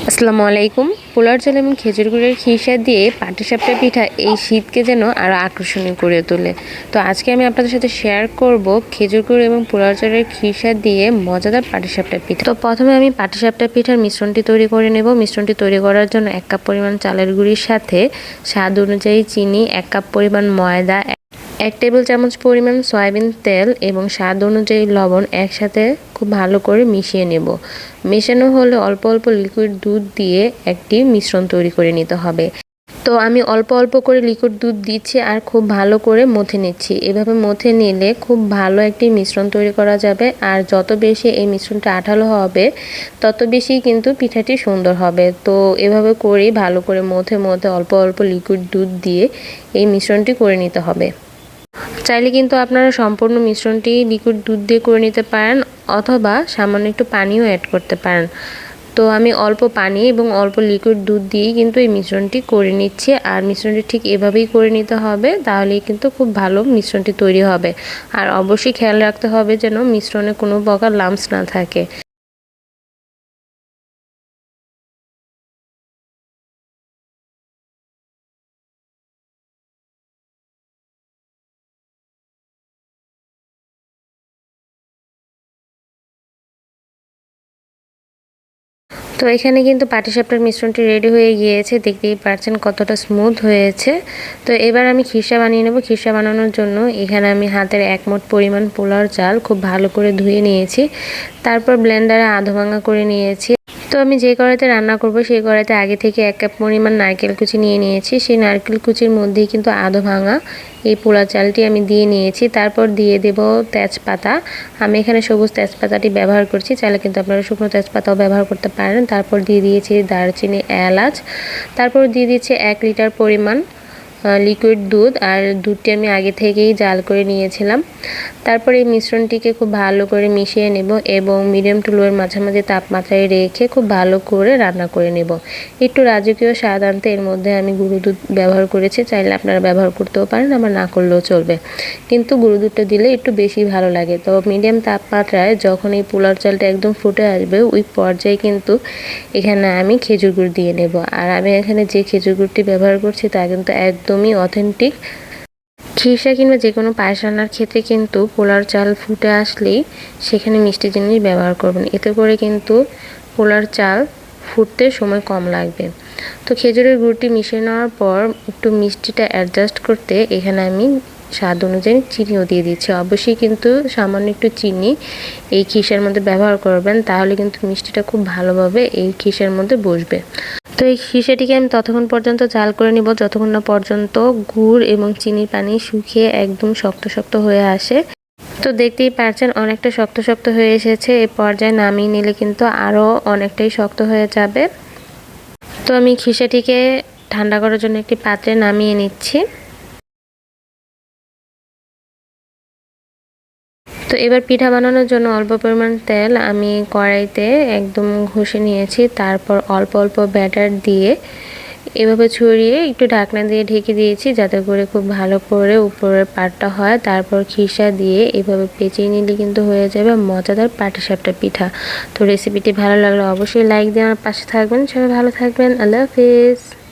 আসসালামু আলাইকুম। পোলার চাল এবং খেজুর গুড়ের খিরসা দিয়ে পাটিসাপটা পিঠা এই শীতকে যেন আরও আকর্ষণীয় করে তোলে। তো আজকে আমি আপনাদের সাথে শেয়ার করব খেজুর গুড় এবং পোলার চালের খিরসা দিয়ে মজাদার পাটিসাপটা পিঠা। তো প্রথমে আমি পাটিসাপটা পিঠার মিশ্রণটি তৈরি করে নেব। মিশ্রণটি তৈরি করার জন্য 1 কাপ পরিমাণ চালের গুঁড়ির সাথে স্বাদ অনুযায়ী চিনি, 1 কাপ পরিমাণ ময়দা, 1 টেবিল চামচ পরিমাণ সয়াবিন তেল এবং স্বাদ অনুযায়ী লবণ একসাথে খুব ভালো করে মিশিয়ে নেব। মেশানো হলে অল্প অল্প লিকুইড দুধ দিয়ে একটি মিশ্রণ তৈরি করে নিতে হবে। তো আমি অল্প অল্প করে লিকুইড দুধ দিচ্ছি আর খুব ভালো করে মথে নিচ্ছি। এভাবে মথে নিলে খুব ভালো একটি মিশ্রণ তৈরি করা যাবে। আর যত বেশি এই মিশ্রণটা আঠালো হবে তত বেশি কিন্তু পিঠাটি সুন্দর হবে। তো এভাবে করেই ভালো করে মথে মথে অল্প অল্প লিকুইড দুধ দিয়ে এই মিশ্রণটি করে নিতে হবে। চাইলে কিন্তু আপনারা সম্পূর্ণ মিশ্রণটি লিকুইড দুধ দিয়ে করে নিতে পারেন অথবা সামান্য একটু পানিও অ্যাড করতে পারেন। তো আমি অল্প পানি এবং অল্প লিকুইড দুধ দিয়েই কিন্তু এই মিশ্রণটি করে নিচ্ছি। আর মিশ্রণটি ঠিক এভাবেই করে নিতে হবে, তাহলেই কিন্তু খুব ভালো মিশ্রণটি তৈরি হবে। আর অবশ্যই খেয়াল রাখতে হবে যেন মিশ্রণে কোনো প্রকার লাম্পস না থাকে। তো এখানে কিন্তু পাটিসাপটার মিশ্রণটি রেডি হয়ে গিয়েছে, দেখতেই পাচ্ছেন কতটা স্মুথ হয়েছে। তো এবার আমি খিরসা বানিয়ে নেব। খিরসা বানানোর জন্য এখানে আমি হাতের 1 মুঠ পরিমাণ পোলার চাল খুব ভালো করে ধুয়ে নিয়েছি, তারপর ব্লেন্ডারে আধা ভাঙা করে নিয়েছি। তো আমি যে কড়াইতে রান্না করব সেই কড়াইতে আগে থেকে 1 কাপ পরিমাণ নারকেল কুচি নিয়ে নিয়েছি। সেই নারকেল কুচির মধ্যেই কিন্তু আধা ভাঙা এই পোলার চালটি আমি দিয়ে নিয়েছি। তারপর দিয়ে দেব তেজপাতা। আমি এখানে সবুজ তেজপাতাটি ব্যবহার করছি, চাইলে কিন্তু আপনারা শুকনো তেজপাতাও ব্যবহার করতে পারেন। তারপর দিয়ে দিয়েছি দারচিনি, এলাচ। তারপর দিয়ে দিচ্ছি 1 লিটার পরিমাণ লিকুইড দুধ। আর দুধটি আমি আগে থেকেই জাল করে নিয়েছিলাম। তারপর এই মিশ্রণটিকে খুব ভালো করে মিশিয়ে নেব এবং মিডিয়াম টু লোয়ের মাঝামাঝি তাপমাত্রায় রেখে খুব ভালো করে রান্না করে নেব। একটু রাজকীয় স্বাদ আনতে এর মধ্যে আমি গুঁড়ো দুধ ব্যবহার করেছি, চাইলে আপনারা ব্যবহার করতেও পারেন, আবার না করলেও চলবে, কিন্তু গুঁড়ো দুধটা দিলে একটু বেশি ভালো লাগে। তো মিডিয়াম তাপমাত্রায় যখন এই পোলার চালটা একদম ফুটে আসবে ওই পর্যায়ে কিন্তু এখানে আমি খেজুর গুড় দিয়ে নেব। আর আমি এখানে যে খেজুর গুড়টি ব্যবহার করছি তা কিন্তু একদমই অথেন্টিক। খিরসা কিংবা যে কোনো পায়েস রান্নার ক্ষেত্রে কিন্তু পোলার চাল ফুটে আসলেই সেখানে মিষ্টি জিনিস ব্যবহার করবেন, এতে করে কিন্তু পোলার চাল ফুটতে সময় কম লাগবে। তো খেজুরের গুড়টি মিশিয়ে নেওয়ার পর একটু মিষ্টিটা অ্যাডজাস্ট করতে এখানে আমি স্বাদ অনুযায়ী চিনিও দিয়ে দিচ্ছি। অবশ্যই কিন্তু সামান্য একটু চিনি এই খিরসার মধ্যে ব্যবহার করবেন, তাহলে কিন্তু মিষ্টিটা খুব ভালোভাবে এই খিরসার মধ্যে বসবে। তো এই খিরসাটিকে আমি ততক্ষণ পর্যন্ত জাল করে নিব যতক্ষণ না পর্যন্ত গুড় এবং চিনির পানি শুকিয়ে একদম শক্ত শক্ত হয়ে আসে। তো দেখতেই পাচ্ছেন অনেকটা শক্ত শক্ত হয়ে এসেছে। এই পর্যায়ে নামিয়ে নিলে কিন্তু আরও অনেকটাই শক্ত হয়ে যাবে। তো আমি খিরসাটিকে ঠান্ডা করার জন্য একটি পাত্রে নামিয়ে নিচ্ছি। তো এবার পিঠা বানানোর জন্য অল্প পরিমাণ তেল আমি কড়াইতে একদম ঘষে নিয়েছি। তারপর অল্প অল্প ব্যাটার দিয়ে এভাবে ছড়িয়ে একটু ঢাকনা দিয়ে ঢেকে দিয়েছি, যাতে করে খুব ভালো করে উপরের পাটটা হয়। তারপর খিরসা দিয়ে এভাবে পেঁচিয়ে নিলে কিন্তু হয়ে যাবে মজাদার পাটিসাপটা পিঠা। তো রেসিপিটি ভালো লাগলে অবশ্যই লাইক দিয়ে আমার পাশে থাকবেন। সবাই ভালো থাকবেন। আল্লাহ হাফেজ।